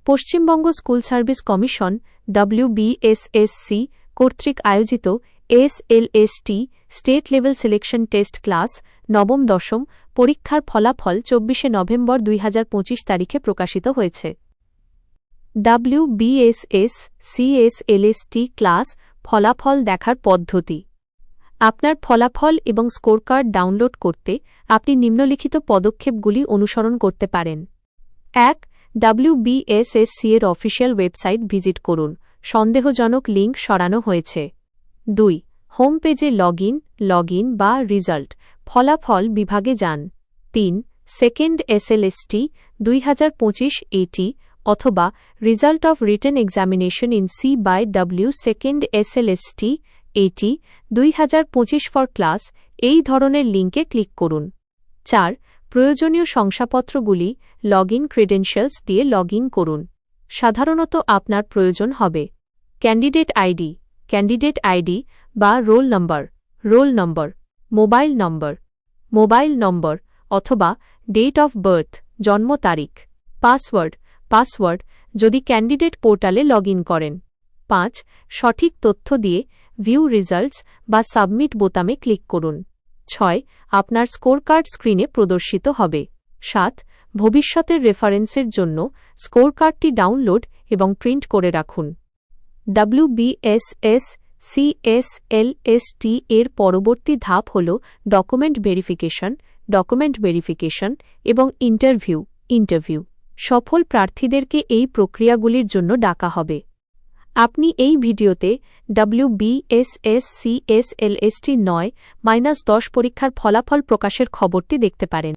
Paschimbanga school service commission WBSSC কর্তৃক আয়োজিত SLST state level selection test class নবম-দশম পরীক্ষার ফলাফল 24 নভেম্বর 2025 তারিখে প্রকাশিত হয়েছে। WBSSC ক্লাস ফলাফল দেখার পদ্ধতি। আপনার ফলাফল এবং স্কোর কার্ড ডাউনলোড করতে আপনি নিম্নলিখিত পদক্ষেপগুলি অনুসরণ করতে পারেন। 1. WBSSC এর অফিসিয়াল ওয়েবসাইট ভিজিট করুন। সন্দেহজনক লিঙ্ক সরানো হয়েছে। 2. হোম পেজে লগ ইন বা রিজাল্ট ফলাফল বিভাগে যান। 3. সেকেন্ড SLST 2025 AT অথবা result of written examination in C/W second SLST AT 2025 for class এই ধরনের লিঙ্কে ক্লিক করুন। 4. প্রয়োজনীয় শংসাপত্রগুলি লগইন ক্রেডেনশিয়ালস দিয়ে লগ ইন করুন। সাধারণত আপনার প্রয়োজন হবে ক্যান্ডিডেট আইডি বা রোল নম্বর, মোবাইল নম্বর অথবা ডেট অফ বার্থ জন্ম তারিখ, পাসওয়ার্ড যদি ক্যান্ডিডেট পোর্টালে লগ ইন করেন। 5. সঠিক তথ্য দিয়ে ভিউ রিজাল্টস বা সাবমিট বোতামে ক্লিক করুন। 6. আপনার স্কোর কার্ড স্ক্রিনে প্রদর্শিত হবে। 7. ভবিষ্যতের রেফারেন্সের জন্য স্কোর কার্ডটি ডাউনলোড এবং প্রিন্ট করে রাখুন। WBSSC এর পরবর্তী ধাপ হল ডকুমেন্ট ভেরিফিকেশন এবং ইন্টারভিউ। সফল প্রার্থীদেরকে এই প্রক্রিয়াগুলির জন্য ডাকা হবে। আপনি এই ভিডিওতে WBSSC SLST 9-10 পরীক্ষার ফলাফল প্রকাশের খবরটি দেখতে পারেন।